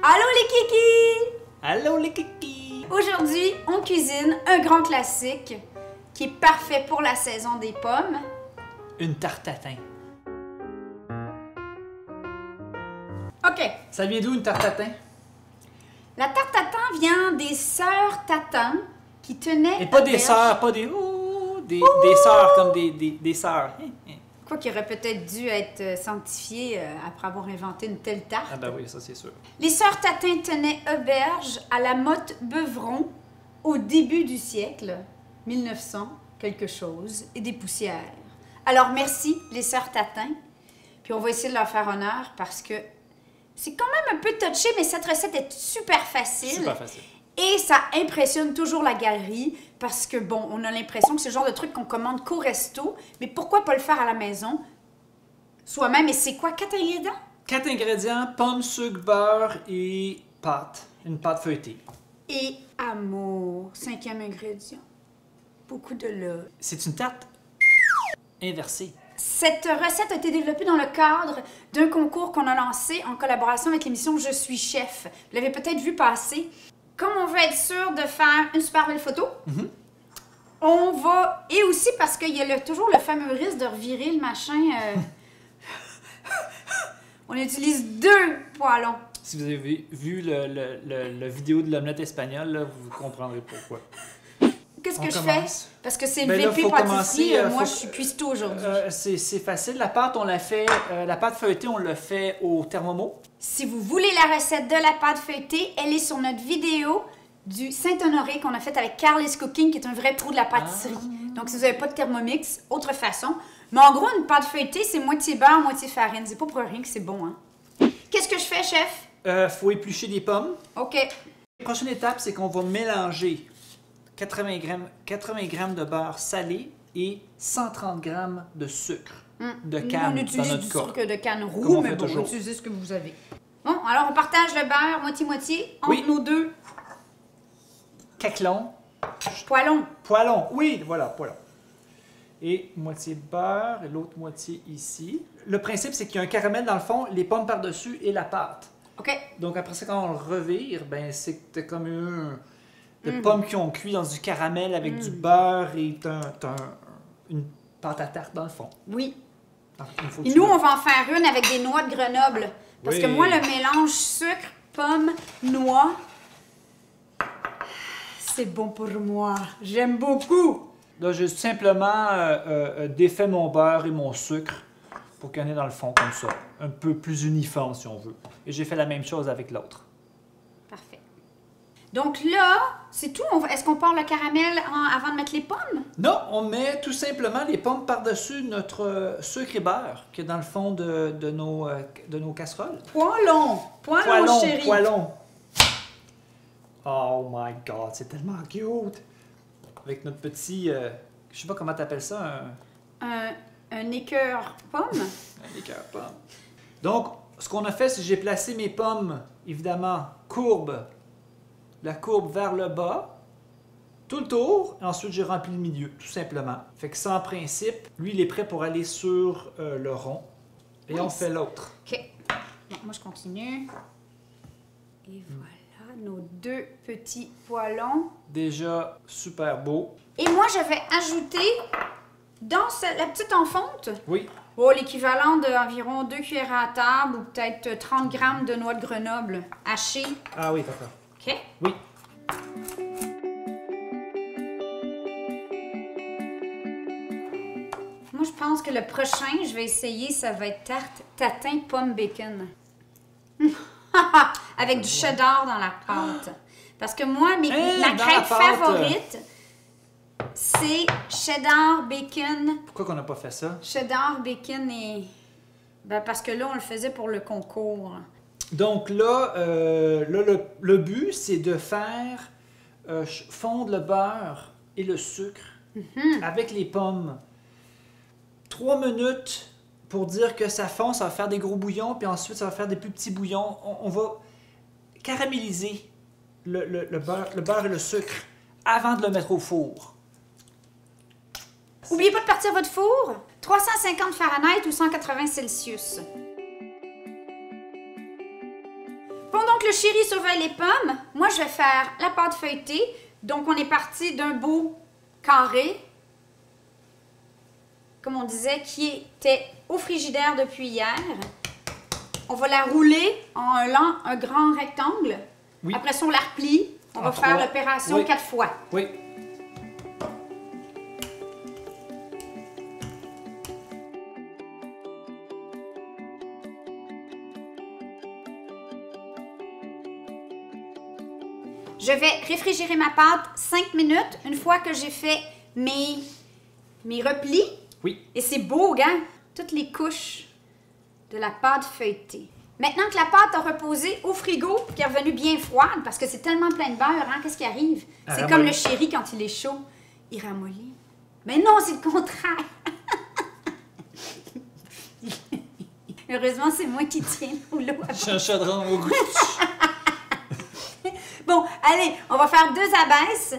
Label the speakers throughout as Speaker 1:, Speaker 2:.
Speaker 1: Allô les kikis!
Speaker 2: Allô les kikis!
Speaker 1: Aujourd'hui, on cuisine un grand classique qui est parfait pour la saison des pommes.
Speaker 2: Une tarte tatin.
Speaker 1: OK.
Speaker 2: Ça vient d'où une tarte tatin?
Speaker 1: La tarte tatin vient des sœurs Tatin qui tenaient...
Speaker 2: Et pas des sœurs, pas des... des sœurs comme des sœurs.
Speaker 1: Quoi qu'il aurait peut-être dû être sanctifié après avoir inventé une telle tarte.
Speaker 2: Ah ben oui, ça c'est sûr.
Speaker 1: Les sœurs Tatin tenaient auberge à la Motte Beuvron au début du siècle, 1900 quelque chose, et des poussières. Alors merci les sœurs Tatin, puis on va essayer de leur faire honneur parce que c'est quand même un peu touché, mais cette recette est super facile.
Speaker 2: Super facile.
Speaker 1: Et ça impressionne toujours la galerie parce que, bon, on a l'impression que c'est le genre de truc qu'on commande qu'au resto, mais pourquoi pas le faire à la maison soi-même? Et c'est quoi, 4 ingrédients?
Speaker 2: 4 ingrédients, pommes, sucre, beurre et pâte. Une pâte feuilletée.
Speaker 1: Et amour, 5e ingrédient. Beaucoup de love.
Speaker 2: C'est une tarte inversée.
Speaker 1: Cette recette a été développée dans le cadre d'un concours qu'on a lancé en collaboration avec l'émission Je suis chef. Vous l'avez peut-être vu passer. Comme on veut être sûr de faire une super belle photo, on va... Et aussi parce qu'il y a toujours le fameux risque de revirer le machin. On utilise 2 poêlons.
Speaker 2: Si vous avez vu le vidéo de l'omelette espagnole, là, vous comprendrez pourquoi.
Speaker 1: Qu'est-ce
Speaker 2: On
Speaker 1: que je
Speaker 2: commence.
Speaker 1: fais? Parce que c'est
Speaker 2: Ben
Speaker 1: le
Speaker 2: là,
Speaker 1: VP
Speaker 2: faut
Speaker 1: pâtisserie,
Speaker 2: commencer,
Speaker 1: moi
Speaker 2: faut-
Speaker 1: je suis cuistot aujourd'hui.
Speaker 2: C'est facile. La pâte, on la fait... la pâte feuilletée, on le fait au thermomètre.
Speaker 1: Si vous voulez la recette de la pâte feuilletée, elle est sur notre vidéo du Saint-Honoré qu'on a faite avec Carly's Cooking, qui est un vrai pro de la pâtisserie. Donc si vous n'avez pas de Thermomix, autre façon. Mais en gros, une pâte feuilletée, c'est moitié beurre, moitié farine. C'est pas pour rien que c'est bon, hein? Qu'est-ce que je fais, chef?
Speaker 2: Faut éplucher des pommes.
Speaker 1: OK.
Speaker 2: La prochaine étape, c'est qu'on va mélanger 80 grammes de beurre salé et 130 grammes de sucre de
Speaker 1: Nous,
Speaker 2: canne
Speaker 1: on
Speaker 2: dans
Speaker 1: utilise
Speaker 2: notre
Speaker 1: du
Speaker 2: cas.
Speaker 1: sucre de canne
Speaker 2: Comme
Speaker 1: roux,
Speaker 2: on
Speaker 1: mais
Speaker 2: fait
Speaker 1: bon,
Speaker 2: toujours.
Speaker 1: utilisez ce que vous avez. Bon, alors on partage le beurre moitié-moitié entre
Speaker 2: Oui.
Speaker 1: nos 2
Speaker 2: Caclon.
Speaker 1: poêlons.
Speaker 2: Poêlon. Oui, voilà, poêlon. Et moitié de beurre et l'autre moitié ici. Le principe, c'est qu'il y a un caramel dans le fond, les pommes par-dessus et la pâte.
Speaker 1: OK.
Speaker 2: Donc après ça, quand on le revire, ben c'est comme des pommes qui ont cuit dans du caramel avec du beurre et une pâte à tarte dans le fond.
Speaker 1: Oui.
Speaker 2: Ah, il faut que
Speaker 1: Et
Speaker 2: tu
Speaker 1: nous,
Speaker 2: le-
Speaker 1: on va en faire une avec des noix de Grenoble. Parce que
Speaker 2: Oui.
Speaker 1: moi, le mélange sucre, pomme, noix, c'est bon pour moi. J'aime beaucoup.
Speaker 2: Là, j'ai simplement défait mon beurre et mon sucre pour qu'il y en ait dans le fond comme ça. Un peu plus uniforme si on veut. Et j'ai fait la même chose avec l'autre.
Speaker 1: Parfait. Donc là, c'est tout. Est-ce qu'on part le caramel avant de mettre les pommes?
Speaker 2: Non, on met tout simplement les pommes par-dessus notre sucre et beurre qui est dans le fond de nos casseroles.
Speaker 1: Poêlons. Poêlons, chérie.
Speaker 2: Poêlon. Oh my God, c'est tellement cute. Avec notre petit, je sais pas comment t'appelles ça,
Speaker 1: Un écœur pomme.
Speaker 2: un équerre pomme. Donc, ce qu'on a fait, c'est que j'ai placé mes pommes, évidemment, la courbe vers le bas, tout le tour, et ensuite j'ai rempli le milieu, tout simplement. Fait que ça, en principe, lui, il est prêt pour aller sur le rond. Et on
Speaker 1: Nice.
Speaker 2: fait l'autre.
Speaker 1: OK. Bon, moi, je continue. Et voilà, nos 2 petits poêlons.
Speaker 2: Déjà super beau.
Speaker 1: Et moi, je vais ajouter dans la petite en fonte,
Speaker 2: Oui,
Speaker 1: l'équivalent d'environ 2 cuillères à table ou peut-être 30 grammes de noix de Grenoble hachées.
Speaker 2: ah oui, d'accord.
Speaker 1: OK?
Speaker 2: Oui.
Speaker 1: Moi, je pense que le prochain, je vais essayer, ça va être tarte tatin pomme bacon. Avec du cheddar dans la pâte. Parce que moi, ma
Speaker 2: dans la
Speaker 1: crêpe
Speaker 2: pâte.
Speaker 1: favorite, c'est cheddar, bacon.
Speaker 2: Pourquoi qu'on n'a pas fait ça?
Speaker 1: Cheddar, bacon et... Ben, parce que là, on le faisait pour le concours.
Speaker 2: Donc là, le but, c'est de faire fondre le beurre et le sucre avec les pommes. 3 minutes pour dire que ça fond, ça va faire des gros bouillons, puis ensuite ça va faire des plus petits bouillons. On va caraméliser le beurre et le sucre avant de le mettre au four.
Speaker 1: Oubliez pas de partir votre four. 350 Fahrenheit ou 180 Celsius. Pendant que que Chéri surveille les pommes, moi je vais faire la pâte feuilletée. Donc on est parti d'un beau carré, comme on disait, qui était au frigidaire depuis hier. On va la rouler en un grand rectangle.
Speaker 2: Oui.
Speaker 1: Après ça, on la replie. On va faire l'opération 4 fois.
Speaker 2: Oui.
Speaker 1: Je vais réfrigérer ma pâte 5 minutes une fois que j'ai fait mes replis.
Speaker 2: Oui.
Speaker 1: Et c'est beau, gars, toutes les couches de la pâte feuilletée. Maintenant que la pâte a reposé au frigo, qui est revenue bien froide, parce que c'est tellement plein de beurre, hein, qu'est-ce qui arrive? C'est comme le chéri quand il est chaud, il ramollit. Mais non, c'est le contraire. Heureusement, c'est moi qui tiens au lot.
Speaker 2: J'ai un chaudron au goût.
Speaker 1: Bon, allez, on va faire 2 abaisses.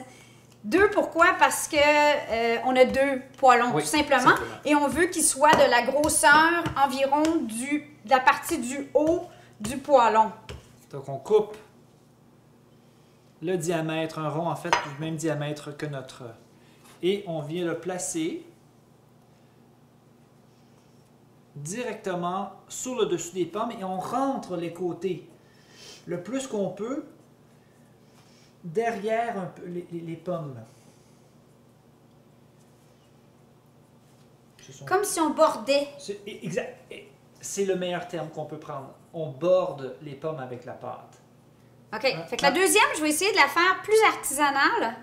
Speaker 1: 2, pourquoi? Parce que on a 2 poêlons, tout simplement. Et on veut qu'ils soient de la grosseur environ de la partie du haut du poêlon.
Speaker 2: Donc, on coupe le diamètre, un rond en fait du même diamètre que notre... Et on vient le placer directement sur le dessus des pommes et on rentre les côtés le plus qu'on peut derrière un peu les pommes.
Speaker 1: Comme si on bordait.
Speaker 2: Exact. C'est le meilleur terme qu'on peut prendre. On borde les pommes avec la pâte.
Speaker 1: OK. Fait que la deuxième, je vais essayer de la faire plus artisanale.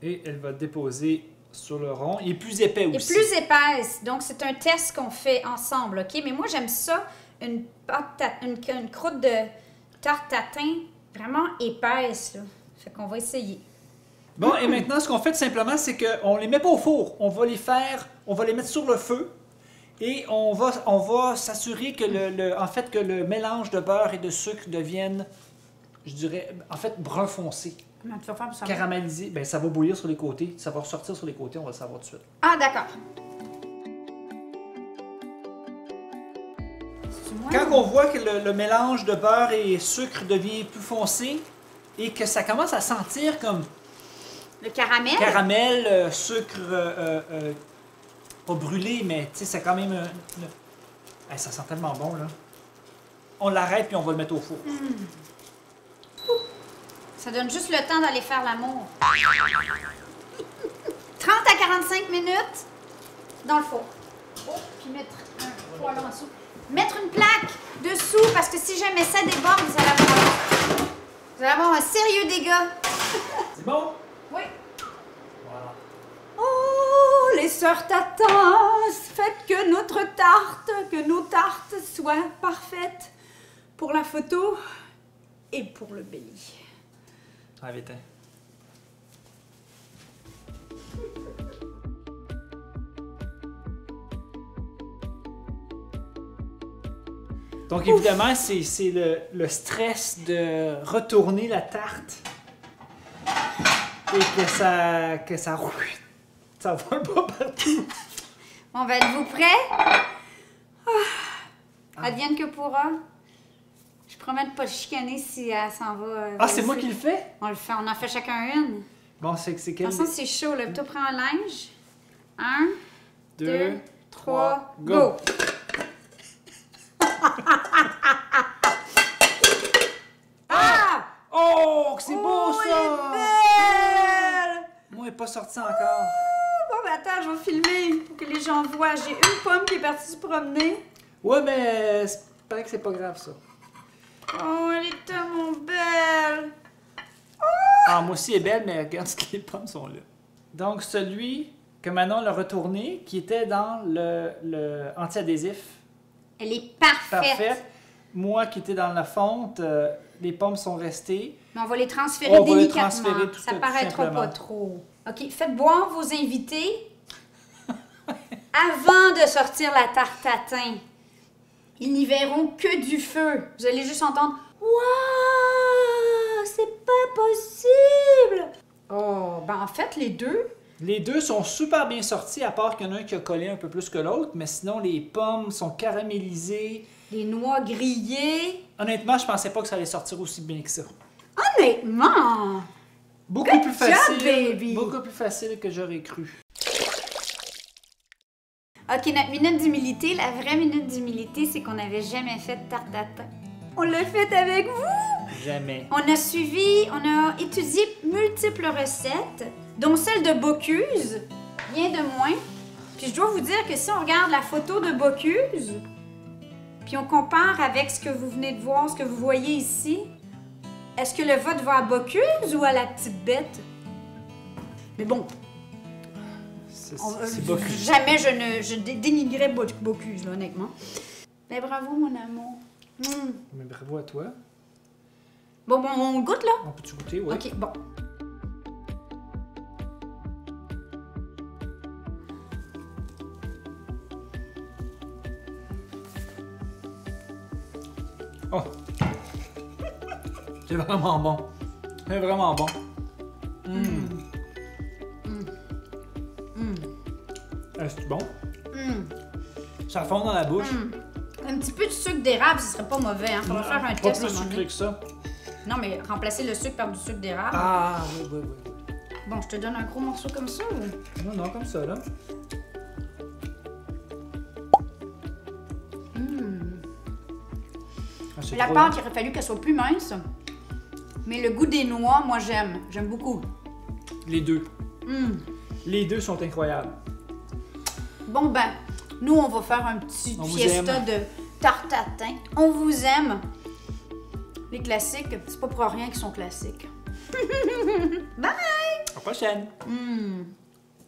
Speaker 2: Et elle va déposer sur le rond. Il est plus épais aussi.
Speaker 1: Et plus épaisse. Donc, c'est un test qu'on fait ensemble, OK? Mais moi, j'aime ça, une croûte de tarte tatin vraiment épaisse, là. Fait qu'on va essayer.
Speaker 2: Bon, et maintenant, ce qu'on fait tout simplement, c'est qu'on les met pas au four. On va les mettre sur le feu et on va s'assurer que en fait, que le mélange de beurre et de sucre devienne, je dirais, en fait, brun foncé.
Speaker 1: Comment tu vas faire pour ça?
Speaker 2: Caramélisé. Ben, ça va bouillir sur les côtés. Ça va ressortir sur les côtés, on va le savoir tout de suite.
Speaker 1: Ah, d'accord.
Speaker 2: Quand on voit que le mélange de beurre et sucre devient plus foncé et que ça commence à sentir comme...
Speaker 1: Le caramel?
Speaker 2: Caramel, sucre, pas brûlé, mais tu sais, c'est quand même... Hey, ça sent tellement bon, là. On l'arrête puis on va le mettre au four.
Speaker 1: Ça donne juste le temps d'aller faire l'amour. 30 à 45 minutes dans le four. Oh, puis mettre un poêlon en dessous. Mettre une plaque dessous, parce que si jamais ça déborde, vous allez avoir un sérieux dégât.
Speaker 2: C'est bon?
Speaker 1: Oui.
Speaker 2: Voilà.
Speaker 1: Oh, les sœurs Tatin, faites que nos tartes soient parfaites pour la photo et pour le béni.
Speaker 2: Ah, vite, hein. Donc, évidemment, c'est le stress de retourner la tarte et que ça vole pas partout.
Speaker 1: Bon, ben, êtes-vous prêts? Advienne que pourra. Je promets de pas le chicaner si elle s'en va.
Speaker 2: Ah, c'est moi qui le fais?
Speaker 1: On le fait, on en fait chacun une.
Speaker 2: Bon, c'est quel...
Speaker 1: De toute façon, c'est chaud, là. Tu prends un linge. 1, 2, 3, go!
Speaker 2: go.
Speaker 1: Ah!
Speaker 2: Oh, c'est beau, ça!
Speaker 1: Elle est belle!
Speaker 2: Moi, elle n'est pas sortie encore.
Speaker 1: Bon, ben attends, je vais filmer pour que les gens voient. J'ai une pomme qui est partie se promener.
Speaker 2: Ouais, mais c'est paraît que c'est pas grave, ça.
Speaker 1: Oh, elle est tellement belle!
Speaker 2: Ah, moi aussi, elle est belle, mais regarde ce que les pommes sont là. Donc, celui que Manon l'a retourné, qui était dans le anti-adhésif.
Speaker 1: Elle est parfaite.
Speaker 2: Parfait. Moi qui étais dans la fonte, les pommes sont restées.
Speaker 1: Mais on va les transférer
Speaker 2: On va les
Speaker 1: délicatement.
Speaker 2: transférer tout
Speaker 1: Ça paraîtra
Speaker 2: simplement.
Speaker 1: pas trop. OK, faites boire vos invités avant de sortir la tarte tatin. Ils n'y verront que du feu. Vous allez juste entendre « Waouh! C'est pas possible! » Oh, ben en fait, les deux...
Speaker 2: Les deux sont super bien sortis, à part qu'il y en a un qui a collé un peu plus que l'autre, mais sinon, les pommes sont caramélisées.
Speaker 1: Les noix grillées.
Speaker 2: Honnêtement, je pensais pas que ça allait sortir aussi bien que ça.
Speaker 1: Honnêtement!
Speaker 2: Beaucoup
Speaker 1: Good
Speaker 2: plus
Speaker 1: job,
Speaker 2: facile.
Speaker 1: baby.
Speaker 2: Beaucoup plus facile que j'aurais cru.
Speaker 1: OK, notre minute d'humilité, la vraie minute d'humilité, c'est qu'on n'avait jamais fait de tarte tatin. On l'a fait avec vous!
Speaker 2: Jamais.
Speaker 1: On a étudié multiples recettes, dont celle de Bocuse, rien de moins. Puis je dois vous dire que si on regarde la photo de Bocuse, puis on compare avec ce que vous venez de voir, ce que vous voyez ici, est-ce que le vote va à Bocuse ou à la petite bête? Mais bon,
Speaker 2: C'est Bocuse.
Speaker 1: jamais je dénigrais Bocuse, là, honnêtement. Mais bravo, mon amour.
Speaker 2: Mais bravo à toi.
Speaker 1: Bon, on goûte, là?
Speaker 2: On peut-tu goûter? Oui.
Speaker 1: OK, bon.
Speaker 2: Oh! C'est vraiment bon. C'est vraiment bon. C'est bon? Ça fond dans la bouche.
Speaker 1: Un petit peu de sucre d'érable, ce serait pas mauvais, hein? Faudra faire un
Speaker 2: Pas
Speaker 1: test.
Speaker 2: plus
Speaker 1: à un moment
Speaker 2: sucré
Speaker 1: donné.
Speaker 2: que ça.
Speaker 1: Non, mais remplacer le sucre par du sucre d'érable.
Speaker 2: Ah, oui.
Speaker 1: Bon, je te donne un gros morceau comme ça ou?
Speaker 2: Non, comme ça, là. Ah, c'est
Speaker 1: La
Speaker 2: trop
Speaker 1: pâte,
Speaker 2: bon.
Speaker 1: il aurait fallu qu'elle soit plus mince. Mais le goût des noix, moi, j'aime. J'aime beaucoup.
Speaker 2: Les deux. Les deux sont incroyables.
Speaker 1: Bon, ben, nous, on va faire un petit
Speaker 2: On vous
Speaker 1: fiesta
Speaker 2: aime.
Speaker 1: de tarte tatin. On vous aime. Les classiques, c'est pas pour rien qu'ils sont classiques. Bye!
Speaker 2: À la prochaine.